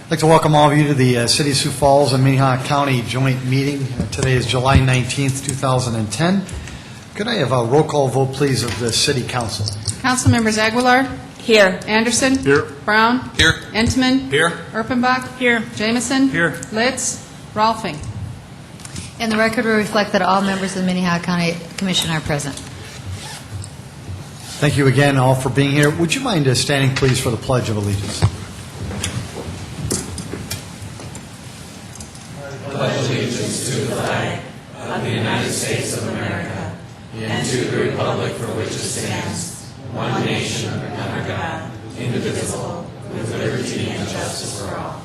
I'd like to welcome all of you to the City of Sioux Falls and Minnehaha County joint meeting. Today is July 19th, 2010. Could I have a roll call vote, please, of the City Council? Council members Aguilar. Here. Anderson. Here. Brown. Here. Entman. Here. Erpenbach. Here. Jamison. Here. Litz. Rolfing. And the record will reflect that all members of the Minnehaha County Commission are present. Thank you again all for being here. Would you mind standing, please, for the Pledge of Allegiance? Pledge allegiance to the flag of the United States of America and to the republic for which it stands, one nation under God, indivisible, with liberty and justice for all.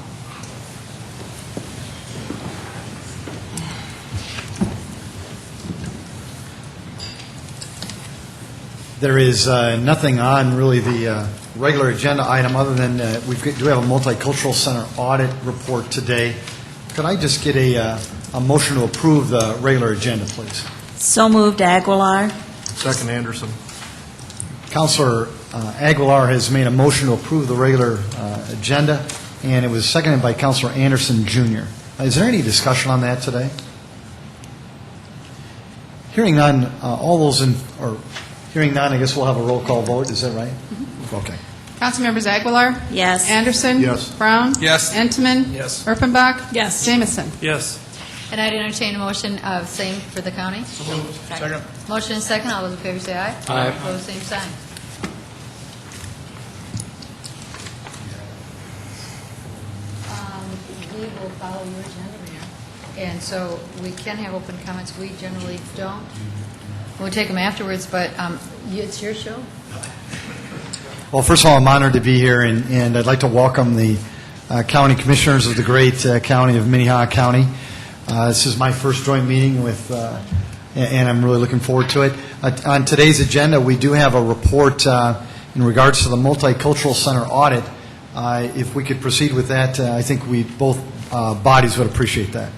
There is nothing on really the regular agenda item other than we do have a multicultural center audit report today. Could I just get a motion to approve the regular agenda, please? So moved, Aguilar. Second, Anderson. Councilor Aguilar has made a motion to approve the regular agenda, and it was seconded by Councilor Anderson, Jr. Is there any discussion on that today? Hearing none, hearing none, I guess we'll have a roll call vote. Is that right? Mm-hmm. Okay. Council members Aguilar. Yes. Anderson. Yes. Brown. Yes. Entman. Yes. Erpenbach. Yes. Jamison. Yes. And I'd entertain a motion of same for the county. Second. Motion and second. All those in favor say aye. Aye. Opposed, same sign. We will follow your agenda, Mayor. And so we can have open comments. We generally don't. We'll take them afterwards, but it's your show. Well, first of all, I'm honored to be here, and I'd like to welcome the county commissioners of the great county of Minnehaha County. This is my first joint meeting with, and I'm really looking forward to it. On today's agenda, we do have a report in regards to the Multicultural Center audit. If we could proceed with that, I think we both bodies would appreciate that.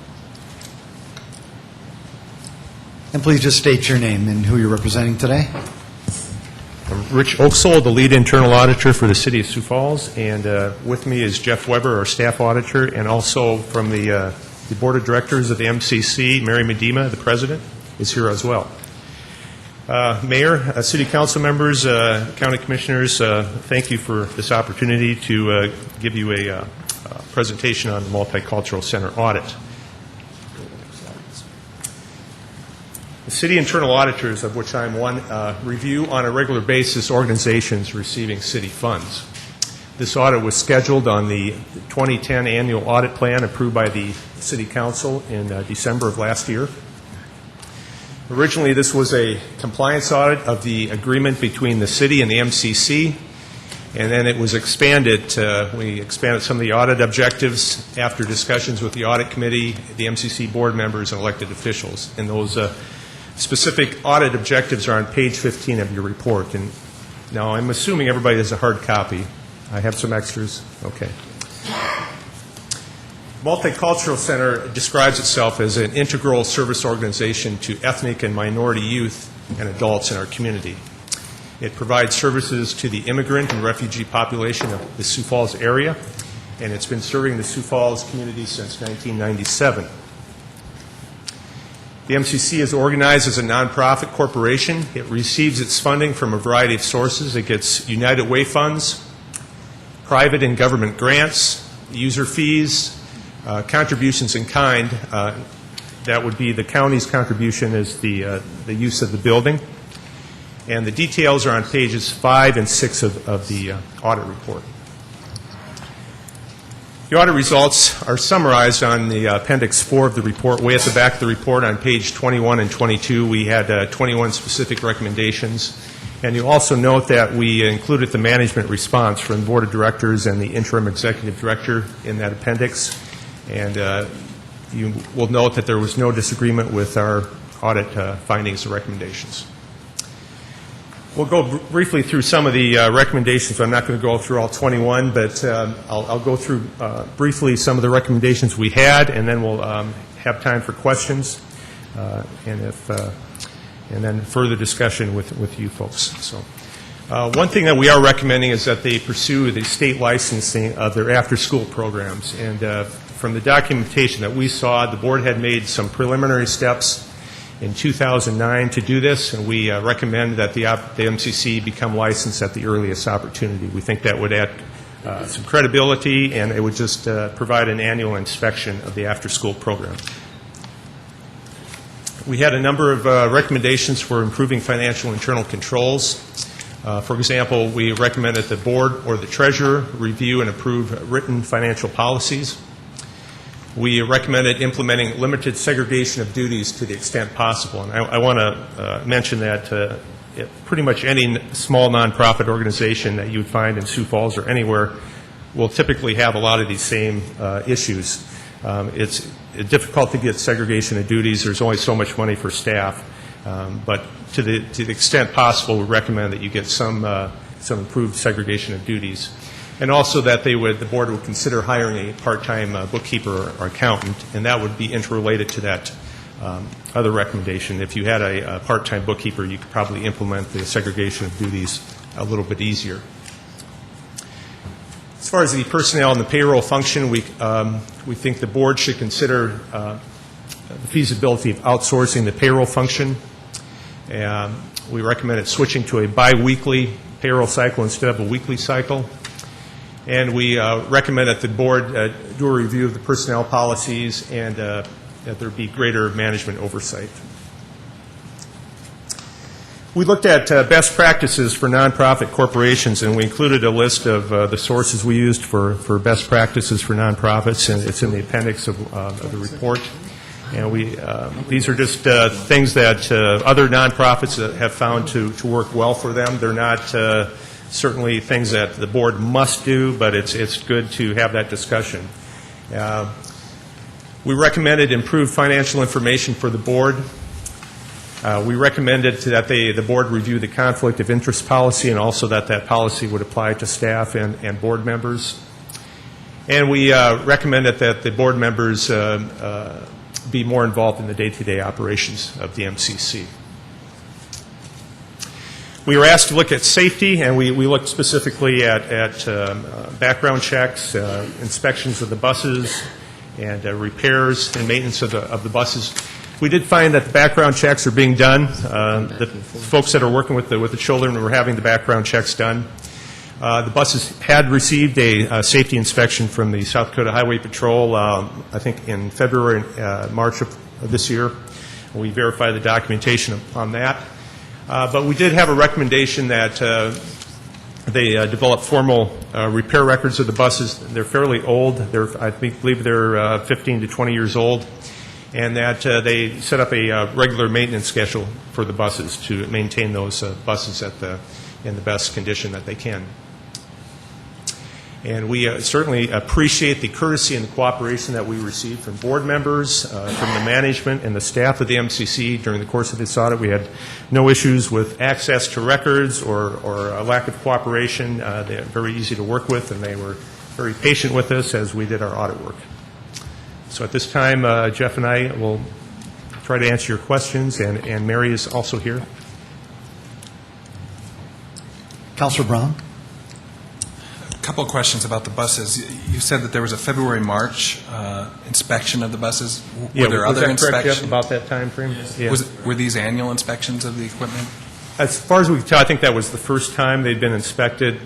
And please just state your name and who you're representing today. I'm Rich Oaksall, the lead internal auditor for the City of Sioux Falls, and with me is Jeff Weber, our staff auditor, and also from the Board of Directors of the MCC, Mary Medema, the president, is here as well. Mayor, City Council members, County Commissioners, thank you for this opportunity to give you a presentation on the Multicultural Center audit. The City Internal Auditors, of which I'm one, review on a regular basis organizations receiving city funds. This audit was scheduled on the 2010 annual audit plan approved by the City Council in December of last year. Originally, this was a compliance audit of the agreement between the City and the MCC, and then it was expanded. We expanded some of the audit objectives after discussions with the Audit Committee, the MCC board members, and elected officials. And those specific audit objectives are on page 15 of your report. And now I'm assuming everybody has a hard copy. I have some extras. Okay. Multicultural Center describes itself as an integral service organization to ethnic and minority youth and adults in our community. It provides services to the immigrant and refugee population of the Sioux Falls area, and it's been serving the Sioux Falls community since 1997. The MCC is organized as a nonprofit corporation. It receives its funding from a variety of sources. It gets United Way funds, private and government grants, user fees, contributions in kind. That would be the county's contribution is the use of the building. And the details are on pages 5 and 6 of the audit report. The audit results are summarized on the Appendix 4 of the report. Way at the back of the report on page 21 and 22, we had 21 specific recommendations. And you also note that we included the management response from the Board of Directors and the Interim Executive Director in that appendix. And you will note that there was no disagreement with our audit findings or recommendations. We'll go briefly through some of the recommendations. I'm not going to go through all 21, but I'll go through briefly some of the recommendations we had, and then we'll have time for questions, and then further discussion with you folks. So, One thing that we are recommending is that they pursue the state licensing of their after-school programs. And from the documentation that we saw, the board had made some preliminary steps in 2009 to do this, and we recommend that the MCC become licensed at the earliest opportunity. We think that would add some credibility, and it would just provide an annual inspection of the after-school program. We had a number of recommendations for improving financial internal controls. For example, we recommend that the board or the treasurer review and approve written financial policies. We recommended implementing limited segregation of duties to the extent possible. And I want to mention that pretty much any small nonprofit organization that you would find in Sioux Falls or anywhere will typically have a lot of these same issues. It's difficult to get segregation of duties. There's only so much money for staff. But to the extent possible, we recommend that you get some improved segregation of duties. And also that the board would consider hiring a part-time bookkeeper or accountant, and that would be interrelated to that other recommendation. If you had a part-time bookkeeper, you could probably implement the segregation of duties a little bit easier. As far as the personnel and the payroll function, we think the board should consider the feasibility of outsourcing the payroll function. We recommended switching to a biweekly payroll cycle instead of a weekly cycle. And we recommend that the board do a review of the personnel policies and that there be greater management oversight. We looked at best practices for nonprofit corporations, and we included a list of the sources we used for best practices for nonprofits, and it's in the appendix of the report. And these are just things that other nonprofits have found to work well for them. They're not certainly things that the board must do, but it's good to have that discussion. We recommended improved financial information for the board. We recommended that the board review the conflict of interest policy, and also that policy would apply to staff and board members. And we recommended that the board members be more involved in the day-to-day operations of the MCC. We were asked to look at safety, and we looked specifically at background checks, inspections of the buses, and repairs and maintenance of the buses. We did find that the background checks are being done. The folks that are working with the children were having the background checks done. The buses had received a safety inspection from the South Dakota Highway Patrol, I think in February and March of this year. We verified the documentation on that. But we did have a recommendation that they develop formal repair records of the buses. They're fairly old. I believe they're 15 to 20 years old. And that they set up a regular maintenance schedule for the buses to maintain those buses in the best condition that they can. And we certainly appreciate the courtesy and the cooperation that we received from board members, from the management and the staff of the MCC during the course of this audit. We had no issues with access to records or a lack of cooperation. They're very easy to work with, and they were very patient with us as we did our audit work. So at this time, Jeff and I will try to answer your questions, and Mary is also here. Councilor Brown? A couple of questions about the buses. You said that there was a February-March inspection of the buses. Were there other inspections? About that time frame? Yes. Yeah. Were these annual inspections of the equipment? As far as we can tell, I think that was the first time they'd been inspected,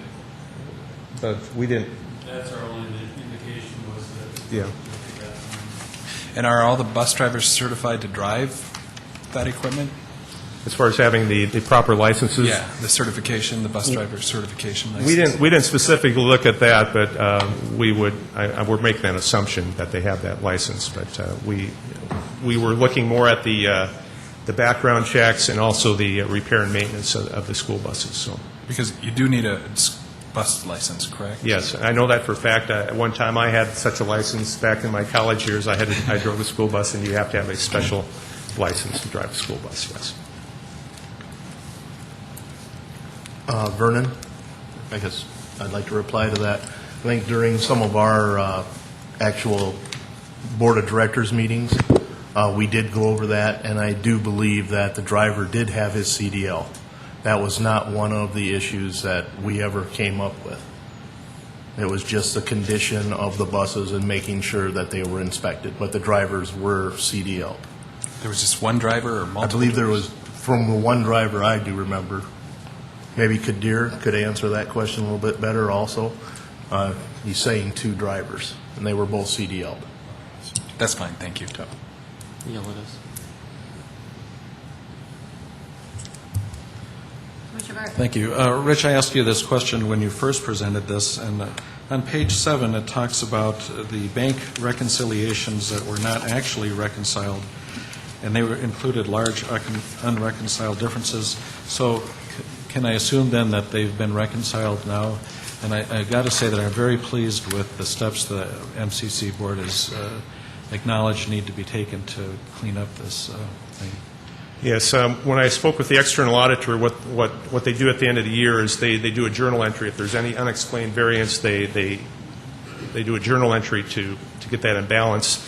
but we didn't. That's our only indication was that. Yeah. And are all the bus drivers certified to drive that equipment? As far as having the proper licenses? Yeah, the certification, the bus driver certification license. We didn't specifically look at that, but we're making an assumption that they have that license. But we were looking more at the background checks and also the repair and maintenance of the school buses. So because you do need a bus license, correct? yes, I know that for a fact. At one time, I had such a license back in my college years. I drove a school bus, and you have to have a special license to drive a school bus. Yes. Vernon, I guess I'd like to reply to that. I think during some of our actual board of directors meetings, we did go over that, and I do believe that the driver did have his CDL. That was not one of the issues that we ever came up with. It was just the condition of the buses and making sure that they were inspected, but the drivers were CDL. There was just one driver or multiple? I believe there was, from the one driver I do remember. Maybe Kadir could answer that question a little bit better also. He's saying 2 drivers, and they were both CDL'd. That's fine, thank you. Commissioner Barth? Thank you. Rich, I asked you this question when you first presented this, and on page 7, it talks about the bank reconciliations that were not actually reconciled, and they included large unreconciled differences. So can I assume then that they've been reconciled now? And I got to say that I'm very pleased with the steps the MCC board has acknowledged need to be taken to clean up this thing. Yes, when I spoke with the external auditor, what they do at the end of the year is they do a journal entry. If there's any unexplained variance, they do a journal entry to get that in balance.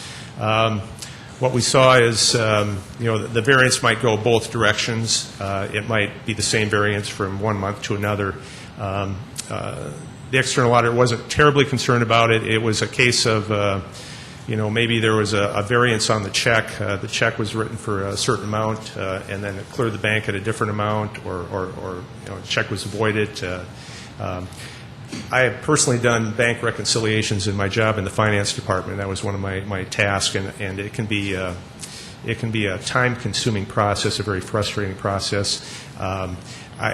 What we saw is, the variance might go both directions. It might be the same variance from one month to another. The external auditor wasn't terribly concerned about it. It was a case of, maybe there was a variance on the check. The check was written for a certain amount, and then it cleared the bank at a different amount, or the check was avoided. I have personally done bank reconciliations in my job in the finance department. That was one of my tasks, and it can be a time-consuming process, a very frustrating process.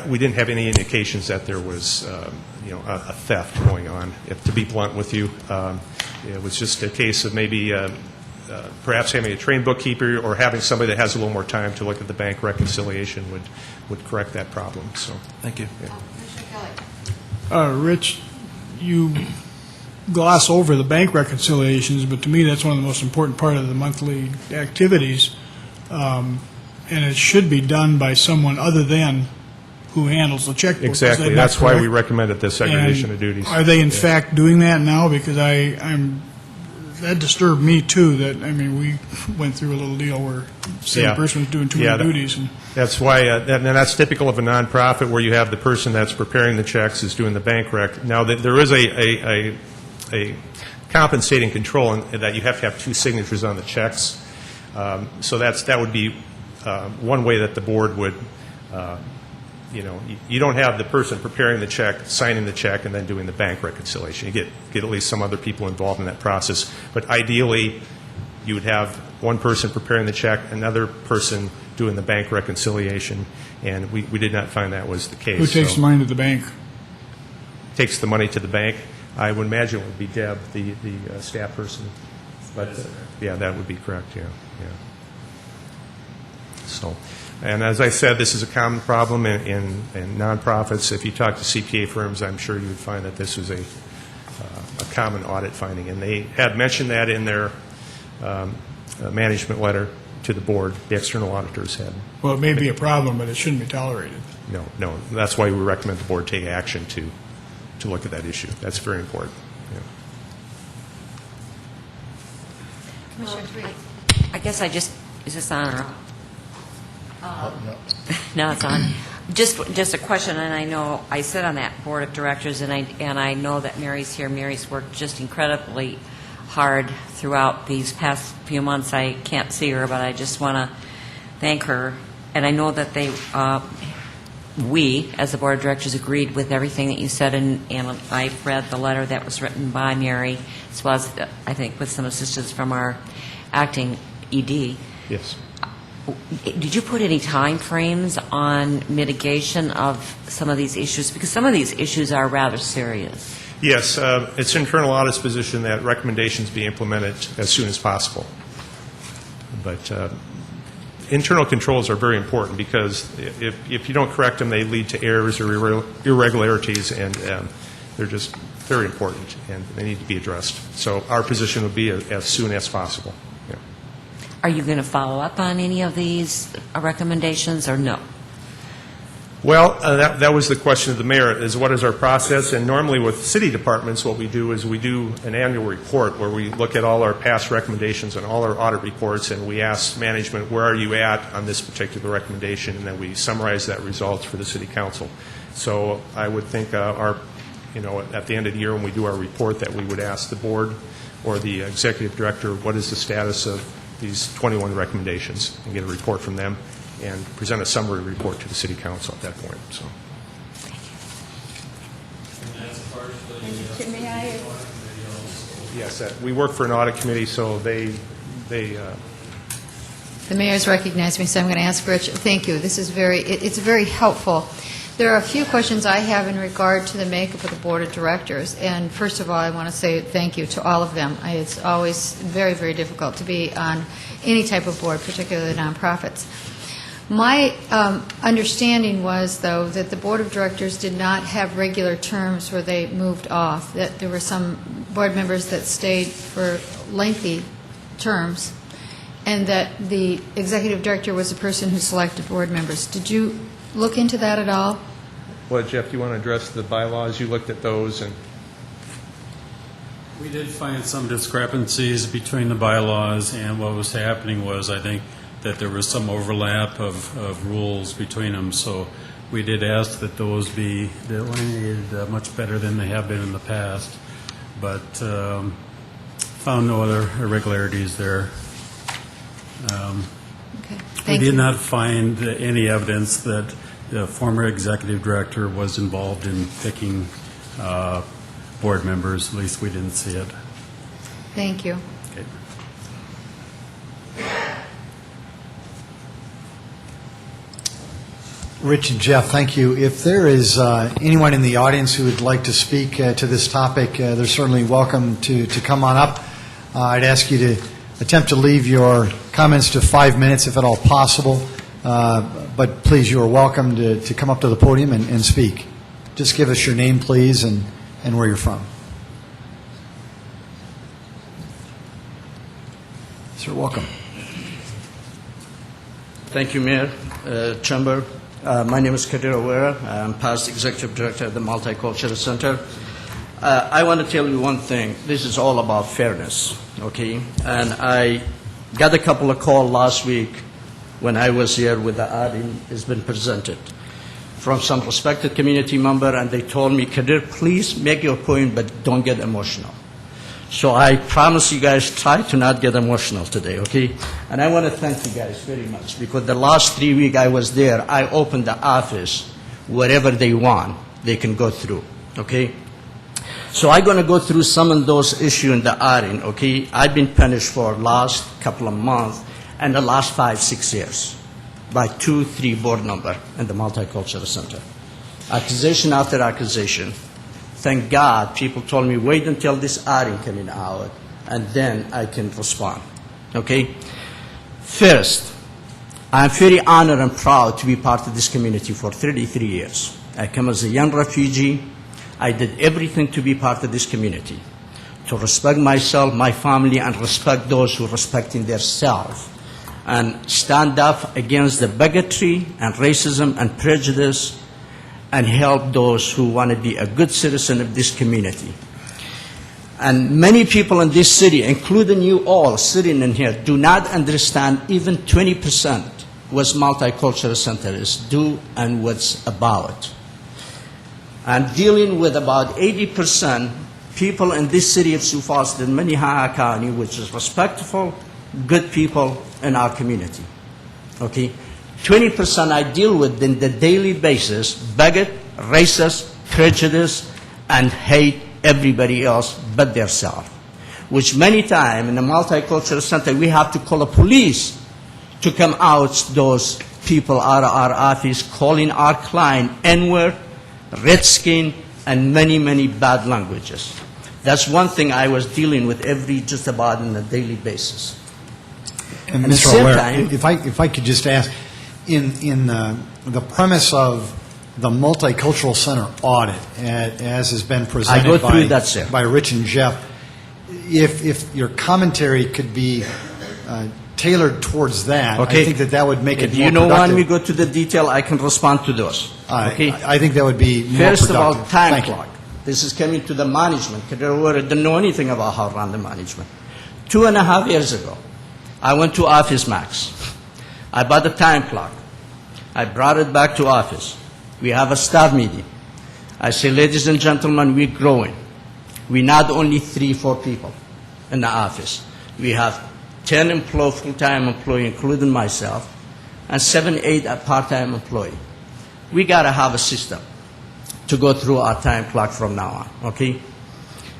We didn't have any indications that there was, a theft going on. To be blunt with you, it was just a case of maybe perhaps having a trained bookkeeper or having somebody that has a little more time to look at the bank reconciliation would correct that problem. So, thank you. Yeah. Commissioner Kelly? Rich, you gloss over the bank reconciliations, but to me, that's one of the most important part of the monthly activities, and it should be done by someone other than who handles the checkbook. Exactly. That's why we recommended the segregation of duties. Are they in fact doing that now? Because that disturbed me too. We went through a little deal where the same person was doing too many duties. That's why, and that's typical of a nonprofit where you have the person that's preparing the checks is doing the bank rec. Now, there is a compensating control in that you have to have 2 signatures on the checks. So that would be one way that the board would, you don't have the person preparing the check, signing the check, and then doing the bank reconciliation. You get at least some other people involved in that process. But ideally, you would have one person preparing the check, another person doing the bank reconciliation, and we did not find that was the case. Who takes the money to the bank? Takes the money to the bank? I would imagine it would be Deb, the staff person. But, that would be correct, yeah. So, and as I said, this is a common problem in nonprofits. If you talk to CPA firms, I'm sure you would find that this is a common audit finding. And they had mentioned that in their management letter to the board, the external auditors had. Well, it may be a problem, but it shouldn't be tolerated. No. That's why we recommend the board take action to look at that issue. That's very important. Yeah. Commissioner Tweed? I guess is this on or off? No, it's on. Just a question, and I know I sit on that board of directors, and I know that Mary's here. Mary's worked just incredibly hard throughout these past few months. I can't see her, but I just want to thank her. And I know that we, as the board of directors, agreed with everything that you said, and I've read the letter that was written by Mary, as well as, I think, with some assistance from our acting ED. Yes. Did you put any time frames on mitigation of some of these issues? Because some of these issues are rather serious. Yes, it's internal audit's position that recommendations be implemented as soon as possible. But internal controls are very important because if you don't correct them, they lead to errors or irregularities, and they're just very important, and they need to be addressed. So our position would be as soon as possible. Yeah. Are you going to follow up on any of these recommendations, or no? Well, that was the question of the mayor, is what is our process? And normally with city departments, what we do is we do an annual report where we look at all our past recommendations and all our audit reports, and we ask management, where are you at on this particular recommendation? And then we summarize that results for the city council. So I would think at the end of the year when we do our report that we would ask the board or the executive director, what is the status of these 21 recommendations, and get a report from them and present a summary report to the city council at that point. So. May I? Yes, we work for an audit committee, so they. The mayor's recognized me, so I'm going to ask Rich. Thank you. This is it's very helpful. There are a few questions I have in regard to the makeup of the board of directors. And first of all, I want to say thank you to all of them. It's always very, very difficult to be on any type of board, particularly nonprofits. My understanding was, though, that the board of directors did not have regular terms where they moved off, that there were some board members that stayed for lengthy terms, and that the executive director was the person who selected board members. Did you look into that at all? Well, Jeff, do you want to address the bylaws? You looked at those, and we did find some discrepancies between the bylaws, and what was happening was, I think, that there was some overlap of rules between them. So we did ask that those be delineated much better than they have been in the past, but found no other irregularities there. Okay. We Thank did you. not find any evidence that the former executive director was involved in picking board members. At least we didn't see it. Thank you. Okay. Rich and Jeff, thank you. If there is anyone in the audience who would like to speak to this topic, they're certainly welcome to come on up. I'd ask you to attempt to leave your comments to 5 minutes, if at all possible. But please, you are welcome to come up to the podium and speak. Just give us your name, please, and where you're from. Sir, welcome. Thank you, Mayor, Chamber. My name is Kadir Awera. I'm past executive director at the Multicultural Center. I want to tell you one thing. This is all about fairness, okay? And I got a couple of calls last week when I was here with the item has been presented from some respected community member, and they told me, Kadir, please make your point, but don't get emotional. So I promise you guys, try to not get emotional today, okay? And I want to thank you guys very much, because the last 3 weeks I was there, I opened the office, whatever they want, they can go through, okay? So I'm going to go through some of those issues in the audit, okay? I've been punished for last couple of months and the last 5-6 years by 2-3 board members in the Multicultural Center. Accusation after accusation. Thank God people told me, wait until this audit coming out, and then I can respond, okay? First, I'm very honored and proud to be part of this community for 33 years. I came as a young refugee. I did everything to be part of this community, to respect myself, my family, and respect those who respecting themselves, and stand up against the bigotry and racism and prejudice, and help those who want to be a good citizen of this community. And many people in this city, including you all sitting in here, do not understand even 20% what Multicultural Center is do and what's about. I'm dealing with about 80% people in this city of Sioux Falls, in Minnehaha County, which is respectful, good people in our community. Okay? 20% I deal with on the daily basis, bigot, racist, prejudice, and hate everybody else but themselves. Which many times in the Multicultural Center, we have to call the police to come out those people out of our office, calling our client N-word, redskin, and many, many bad languages. That's one thing I was dealing with just about on a daily basis. And at the Mr. same O'Ware, time, if I could just ask, in the premise of the Multicultural Center audit, as has been presented I go through that, sir. by Rich and Jeff, if your commentary could be tailored towards that, okay. I think that would make it If more you don't want productive. me to go to the detail, I can respond to those. Okay. I think that would be more First of all, productive. time Thank you. clock. This is coming to the management. Kadira didn't know anything about how to run the management. 2.5 years ago, I went to Office Max. I bought a time clock. I brought it back to office. We have a staff meeting. I say, ladies and gentlemen, we're growing. We're not only 3-4 people in the office. We have 10 full-time employees, including myself, and 7-8 part-time employees. We got to have a system to go through our time clock from now on, okay?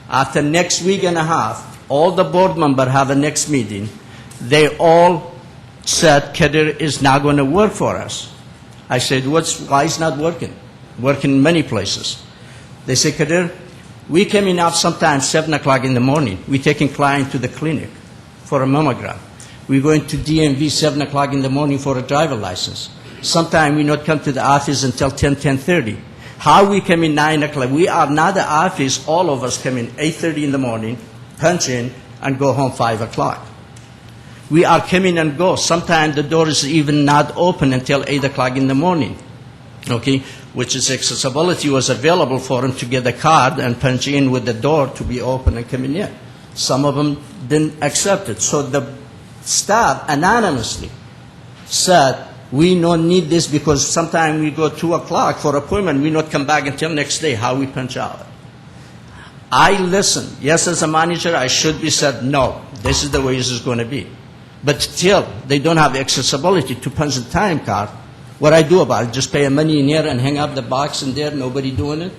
After next week and a half, all the board members have a next meeting. They all said, Kadir is not going to work for us. I said, why is not working? Working in many places. They say, Kadir, we coming up sometimes 7 o'clock in the morning. We're taking client to the clinic for a mammogram. We're going to DMV 7 o'clock in the morning for a driver license. Sometimes we not come to the office until 10:30. How we come in 9 o'clock? We are not the office. All of us come in 8:30 in the morning, punch in, and go home 5 o'clock. We are coming and go. Sometimes the door is even not open until 8 o'clock in the morning, okay? Which is accessibility was available for them to get a card and punch in with the door to be open and coming in. Some of them didn't accept it. So the staff anonymously said, we don't need this because sometimes we go 2 o'clock for appointment. We not come back until next day. How we punch out? I listened. Yes, as a manager, I should be said, no, this is the way this is going to be. But still, they don't have accessibility to punch the time card. What I do about it, just pay money in here and hang up the box in there, nobody doing it?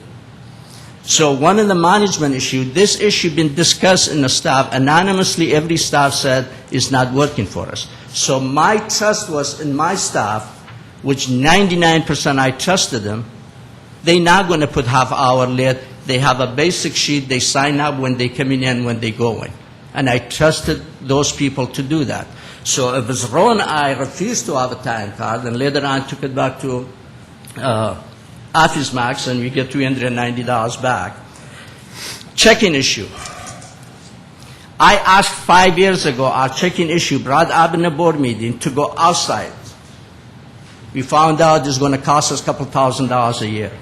So one of the management issues, this issue been discussed in the staff. Anonymously, every staff said it's not working for us. So my trust was in my staff, which 99% I trusted them. They're not going to put half hour late. They have a basic sheet. They sign up when they come in, when they go in. And I trusted those people to do that. So if it's wrong, I refused to have a time card, and later on took it back to Office Max, and we get $390 back. Check-in issue. I asked 5 years ago, our check-in issue brought up in a board meeting to go outside. We found out it's going to cost us a couple $1,000s a year.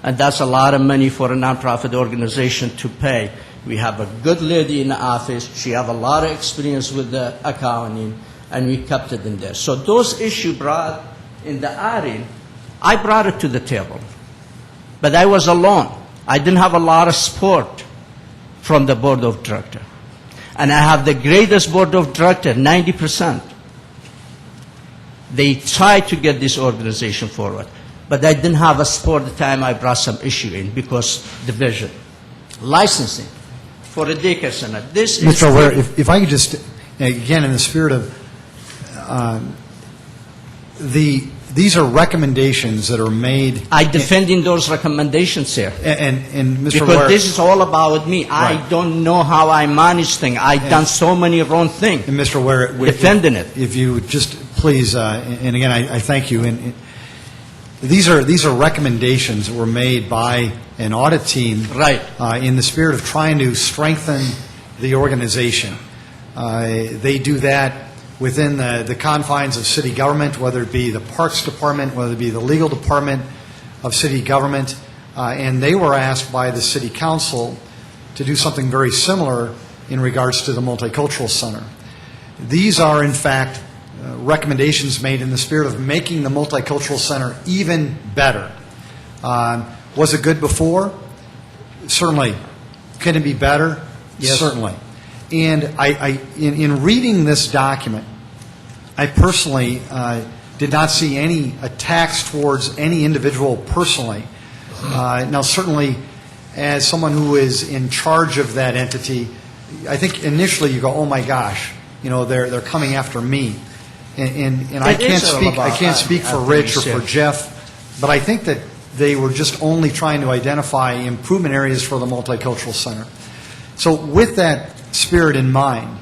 And that's a lot of money for a nonprofit organization to pay. We have a good lady in the office. She have a lot of experience with the accounting, and we kept it in there. So those issues brought in the audit, I brought it to the table. But I was alone. I didn't have a lot of support from the board of directors. And I have the greatest board of directors, 90%. They tried to get this organization forward. But I didn't have a support at the time I brought some issue in because division. Licensing for a daycare center. This is... Mr. O'Ware, if I could just, again, in the spirit of these are recommendations that are made. I defending those recommendations, sir. And Mr. Because O'Ware, this is all about me. Right. I don't know how I manage things. I've done so many wrong things. and Mr. O'Ware, Defending it. If you would just please, and again, I thank you. And these are recommendations that were made by an audit team, Right. In the spirit of trying to strengthen the organization. They do that within the confines of city government, whether it be the Parks Department, whether it be the legal department of city government, and they were asked by the City Council to do something very similar in regards to the Multicultural Center. These are, in fact, recommendations made in the spirit of making the Multicultural Center even better. Was it good before? Certainly. Can it be better? Yes. Certainly. And in reading this document, I personally did not see any attacks towards any individual personally. Now, certainly, as someone who is in charge of that entity, I think initially you go, "Oh my gosh, they're coming after me," and I can't speak for Rich or for Jeff, but I think that they were just only trying to identify improvement areas for the Multicultural Center. So, with that spirit in mind,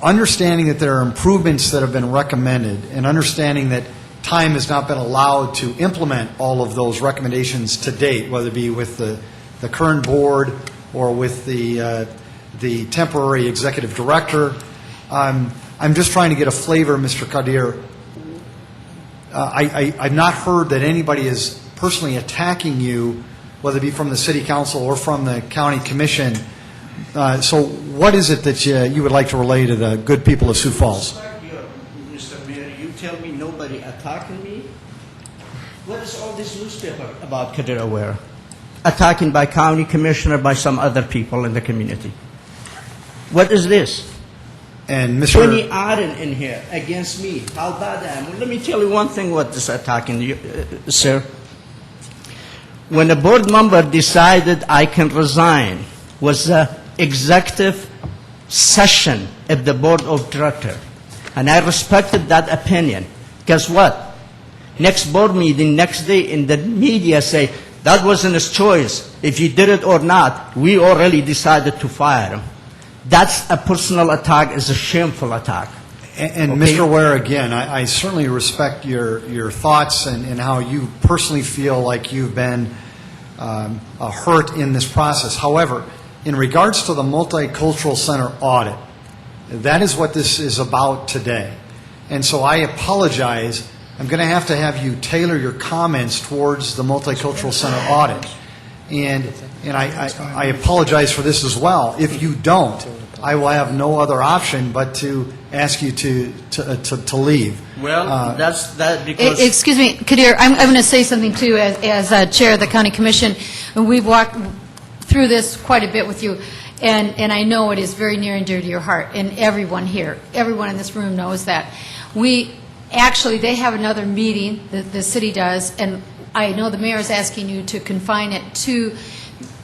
understanding that there are improvements that have been recommended and understanding that time has not been allowed to implement all of those recommendations to date, whether it be with the current board or with the temporary executive director, I'm just trying to get a flavor, Mr. Kadir. I've not heard that anybody is personally attacking you, whether it be from the city council or from the county commission. So what is it that you would like to relay to the good people of Sioux Falls? Mr. Mayor, you tell me nobody attacking me? What is all this newspaper about, Kadir Aware? Attacking by county commissioner, by some other people in the community. What is this? And 20 iron in here against me. How bad I am. Well, let me tell you one thing what is attacking you, sir. When a board member decided I can resign, was the executive session of the board of directors. And I respected that opinion. Guess what? Next board meeting, next day in the media say, that wasn't his choice. If he did it or not, we already decided to fire him. That's a personal attack, is a shameful attack. And Okay? Mr. Ware, again, I certainly respect your thoughts and how you personally feel like you've been hurt in this process. However, in regards to the Multicultural Center audit, that is what this is about today. And so I apologize. I'm going to have you tailor your comments towards the Multicultural Center audit. And I apologize for this as well. If you don't, I will have no other option but to ask you to leave. Well, that's that because... Excuse me, Kadir, I'm going to say something too as Chair of the County Commission. And we've walked through this quite a bit with you, and I know it is very near and dear to your heart, and everyone here, everyone in this room knows that. They have another meeting, the city does, and I know the mayor is asking you to confine it to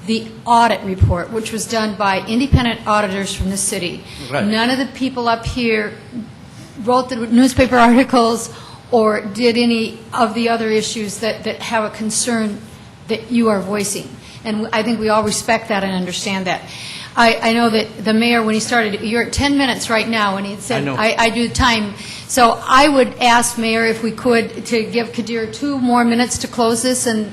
the audit report, which was done by independent auditors from the city. Right. None of the people up here wrote the newspaper articles or did any of the other issues that have a concern that you are voicing. And I think we all respect that and understand that. I know that the mayor, when he started, you're at 10 minutes right now, and he said, I know. I do time. So I would ask, Mayor, if we could, to give Kadir 2 more minutes to close this, and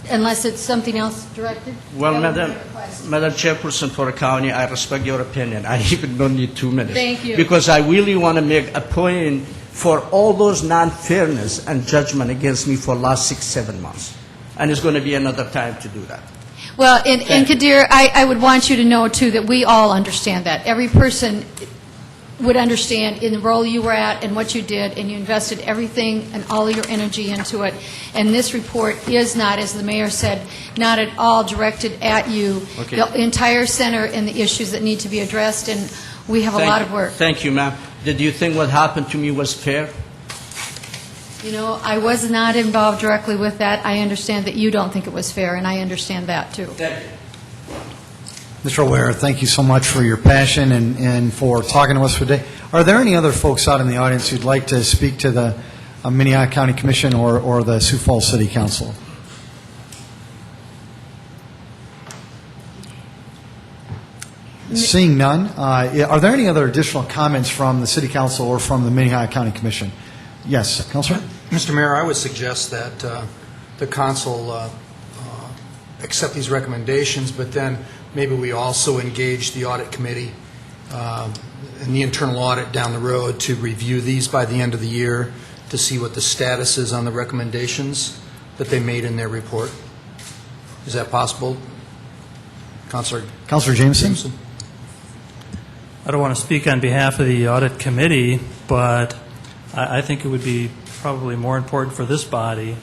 unless it's something else directed. Well, That would be Madam, my request. Madam Chairperson for the county, I respect your opinion. I even don't need 2 minutes. Thank you. Because I really want to make a point for all those non-fairness and judgment against me for the last 6-7 months. And it's going to be another time to do that. Well, and Thank you. Kadir, I would want you to know, too, that we all understand that. Every person would understand in the role you were at and what you did, and you invested everything and all your energy into it. And this report is not, as the mayor said, not at all directed at you. Okay. The entire center and the issues that need to be addressed, and we have a lot of work. Thank you, ma'am. Did you think what happened to me was fair? You know, I was not involved directly with that. I understand that you don't think it was fair, and I understand that, too. Thank you. Mr. Ware, thank you so much for your passion and for talking to us today. Are there any other folks out in the audience who'd like to speak to the Minnehaha County Commission or the Sioux Falls City Council? Seeing none, are there any other additional comments from the City Council or from the Minnehaha County Commission? Yes, Councilor? Mr. Mayor, I would suggest that the council accept these recommendations, but then maybe we also engage the audit committee and the internal audit down the road to review these by the end of the year to see what the status is on the recommendations that they made in their report. Is that possible? Councilor Jameson? I don't want to speak on behalf of the audit committee, but I think it would be probably more important for this body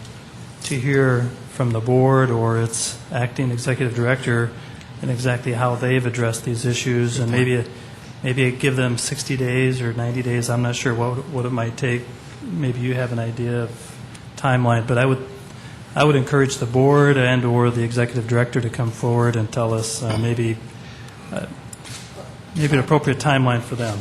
to hear from the board or its acting executive director and exactly how they've addressed these issues, and maybe give them 60 days or 90 days. I'm not sure what it might take. Maybe you have an idea of timeline, but I would encourage the board and or the executive director to come forward and tell us maybe an appropriate timeline for them.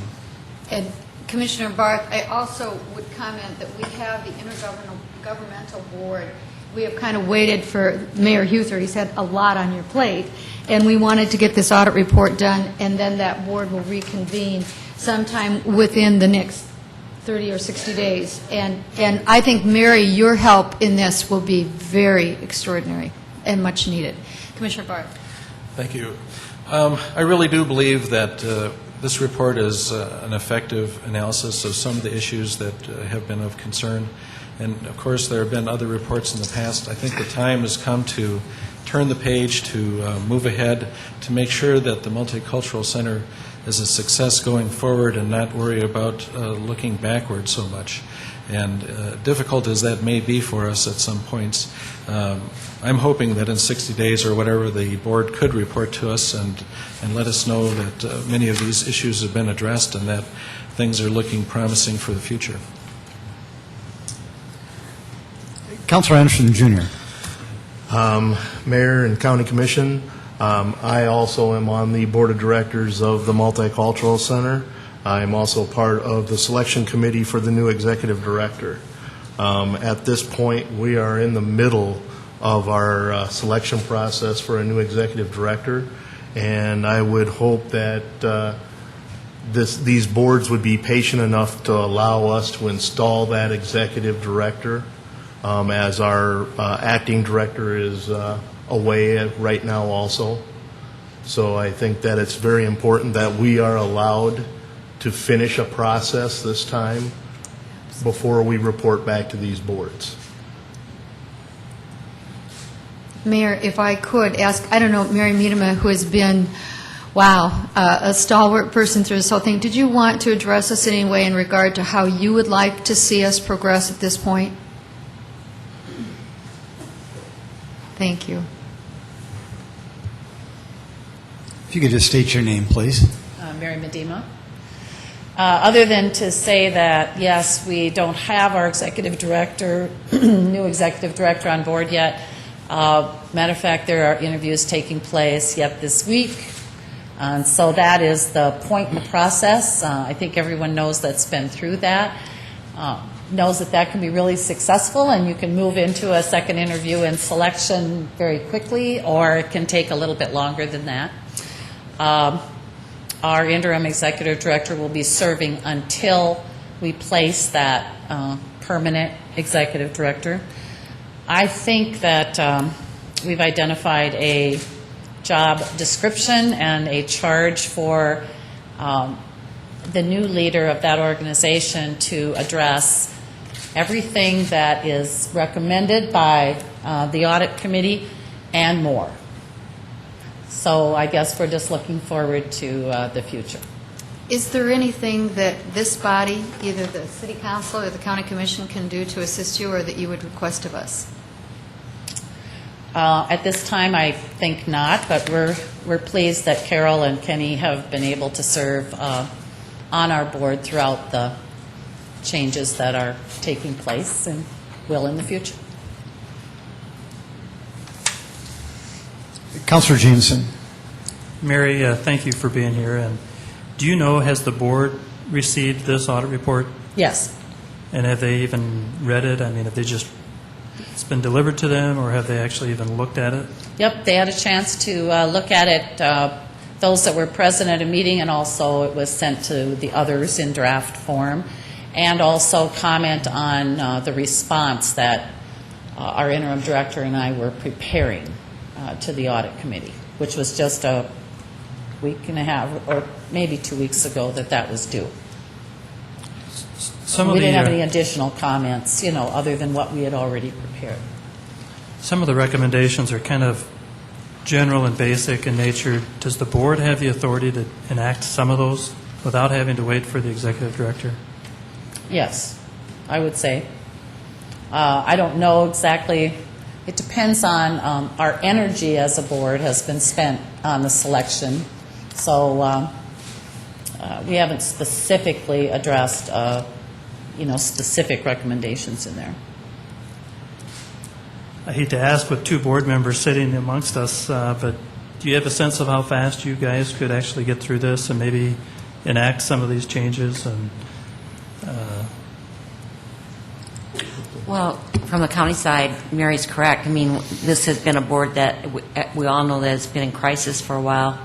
And Commissioner Barth, I also would comment that we have the Intergovernmental Board. We have kind of waited for Mayor Huther. He's had a lot on your plate, and we wanted to get this audit report done, and then that board will reconvene sometime within the next 30 or 60 days. And I think, Mary, your help in this will be very extraordinary and much needed. Commissioner Barth. Thank you. I really do believe that this report is an effective analysis of some of the issues that have been of concern. And of course, there have been other reports in the past. I think the time has come to turn the page, to move ahead, to make sure that the Multicultural Center is a success going forward and not worry about looking backward so much. And difficult as that may be for us at some points, I'm hoping that in 60 days or whatever, the board could report to us and let us know that many of these issues have been addressed and that things are looking promising for the future. Councilor Anderson, Jr. Mayor and County Commission, I also am on the Board of Directors of the Multicultural Center. I'm also part of the selection committee for the new executive director. At this point, we are in the middle of our selection process for a new executive director, and I would hope that these boards would be patient enough to allow us to install that executive director, as our acting director is away right now also. So I think that it's very important that we are allowed to finish a process this time before we report back to these boards. Mayor, if I could ask, I don't know, Mary Miedema, who has been, a stalwart person through this whole thing, did you want to address us in any way in regard to how you would like to see us progress at this point? Thank you. If you could just state your name, please. Mary Miedema. Other than to say that, yes, we don't have our executive director, new executive director on board yet. Matter of fact, there are interviews taking place yet this week. And so that is the point in the process. I think everyone knows that's been through that, knows that that can be really successful, and you can move into a second interview and selection very quickly, or it can take a little bit longer than that. Our interim executive director will be serving until we place that permanent executive director. I think that we've identified a job description and a charge for the new leader of that organization to address everything that is recommended by the audit committee and more. So I guess we're just looking forward to the future. Is there anything that this body, either the City Council or the County Commission, can do to assist you, or that you would request of us? At this time, I think not, but we're pleased that Carol and Kenny have been able to serve on our board throughout the changes that are taking place and will in the future. Councilor Jameson. Mary, thank you for being here. And do you know, has the board received this audit report? Yes. And have they even read it? I mean, have they just, it's been delivered to them, or have they actually even looked at it? Yep, they had a chance to look at it, those that were present at a meeting, and also it was sent to the others in draft form, and also comment on the response that our interim director and I were preparing to the audit committee, which was just a week and a half, or maybe 2 weeks ago that was due. We didn't have any additional comments, other than what we had already prepared. Some of the recommendations are kind of general and basic in nature. Does the board have the authority to enact some of those without having to wait for the executive director? Yes, I would say. I don't know exactly. It depends on our energy as a board has been spent on the selection. So we haven't specifically addressed, specific recommendations in there. I hate to ask with two board members sitting amongst us, but do you have a sense of how fast you guys could actually get through this and maybe enact some of these changes? And Well, from the county side, Mary's correct. I mean, this has been a board that we all know that has been in crisis for a while.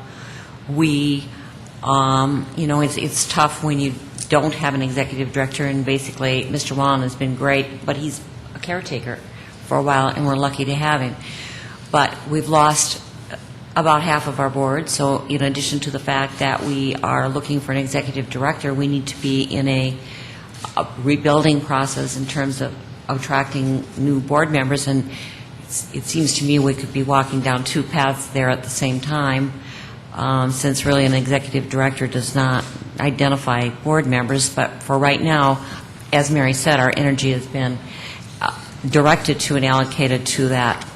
It's tough when you don't have an executive director, and basically Mr. Wallen has been great, but he's a caretaker for a while, and we're lucky to have him. But we've lost about half of our board, so in addition to the fact that we are looking for an executive director, we need to be in a rebuilding process in terms of attracting new board members, and it seems to me we could be walking down two paths there at the same time, since really an executive director does not identify board members. But for right now, as Mary said, our energy has been directed to and allocated to that,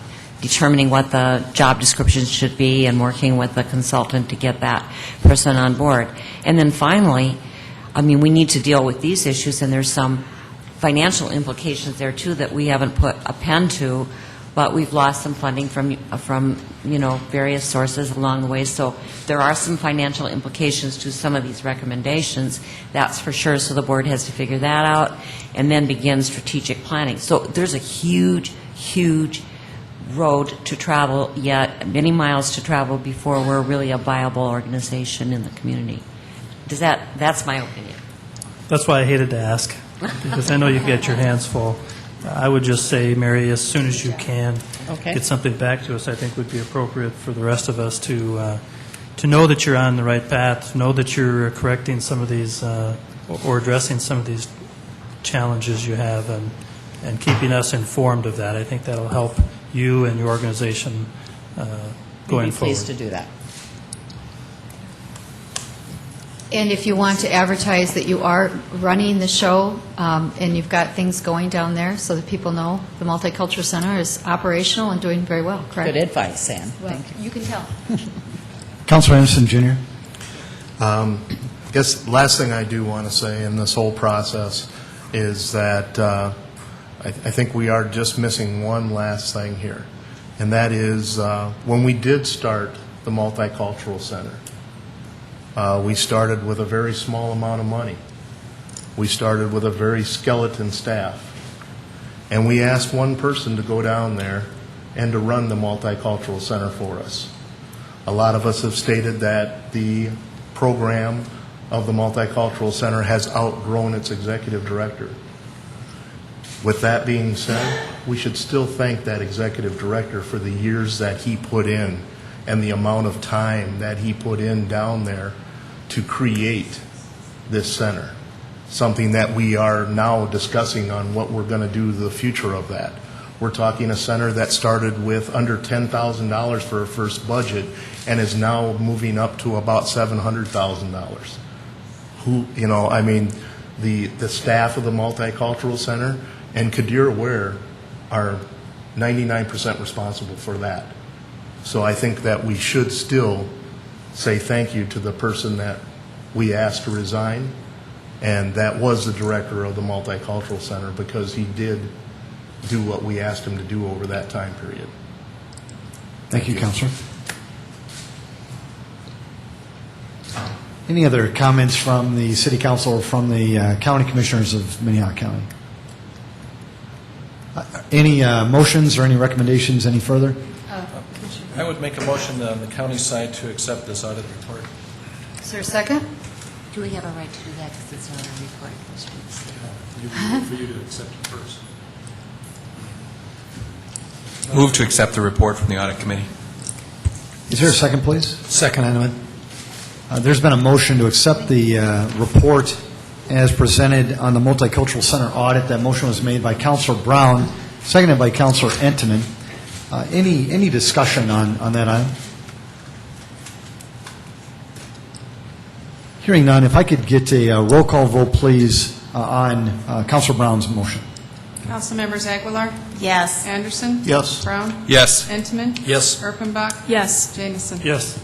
determining what the job descriptions should be and working with the consultant to get that person on board. And then finally, I mean, we need to deal with these issues, and there's some financial implications there too that we haven't put a pen to, but we've lost some funding from various sources along the way. So there are some financial implications to some of these recommendations, that's for sure. So the board has to figure that out and then begin strategic planning. So there's a huge, huge road to travel yet, many miles to travel before we're really a viable organization in the community. That's my opinion. That's why I hated to ask, because I know you've got your hands full. I would just say, Mary, as soon as you can, Okay. get something back to us, I think would be appropriate for the rest of us to know that you're on the right path, know that you're correcting some of these, or addressing some of these challenges you have, and keeping us informed of that. I think that'll help you and your organization going We'd be pleased forward. to do that. And if you want to advertise that you are running the show and you've got things going down there so that people know the Multicultural Center is operational and doing very well, correct? Good advice, Sam. Well, Thank you. you can tell. Councilor Anderson, Jr. I guess last thing I do want to say in this whole process is that I think we are just missing one last thing here, and that is when we did start the Multicultural Center, we started with a very small amount of money. We started with a very skeleton staff, and we asked one person to go down there and to run the Multicultural Center for us. A lot of us have stated that the program of the Multicultural Center has outgrown its executive director. With that being said, we should still thank that executive director for the years that he put in and the amount of time that he put in down there to create this center, something that we are now discussing on what we're going to do the future of that. We're talking a center that started with under $10,000 for a first budget and is now moving up to about $700,000. The staff of the Multicultural Center and Kadir Ware are 99% responsible for that. So I think that we should still say thank you to the person that we asked to resign, and that was the director of the Multicultural Center, because he did do what we asked him to do over that time period. Thank you, Councilor. Any other comments from the City Council or from the County Commissioners of Minnehaha County? Any motions or any recommendations any further? I would make a motion on the county side to accept this audit report. Is there a second? Do we have a right to do that because it's not a report? For you to accept it first. Move to accept the report from the Audit Committee. Is there a second, please? Second. There's been a motion to accept the report as presented on the Multicultural Center audit. That motion was made by Councilor Brown, seconded by Councilor Entenmann. Any discussion on that item? Hearing none, if I could get a roll call vote, please, on Councilor Brown's motion. Councilmembers Aguilar? Yes. Anderson? Yes. Brown? Yes. Entenmann? Yes. Erpenbach? Yes. Jamison? Yes.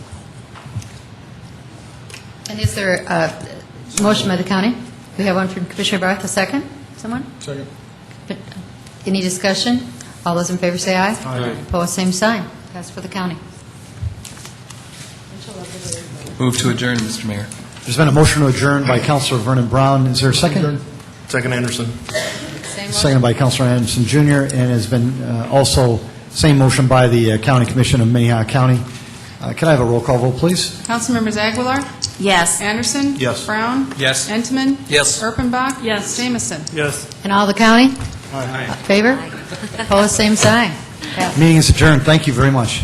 And is there a motion by the county? We have one from Commissioner Barth, a second? Someone? Second. Any discussion? All those in favor say aye. Aye. Opposed, same sign. Pass for the county. Move to adjourn, Mr. Mayor. There's been a motion to adjourn by Councilor Vernon Brown. Is there a second? Second, Anderson. Same Seconded by Councilor Anderson, Jr., and has been also same motion by the County Commission of Minnehaha County. Can I have a roll call vote, please? Councilmembers Aguilar? Yes. Anderson? Yes. Brown? Yes. Entenmann? Yes. Erpenbach? Yes. Jamison? Yes. And all the county? Favor? Opposed, same sign. Meeting is adjourned. Thank you very much.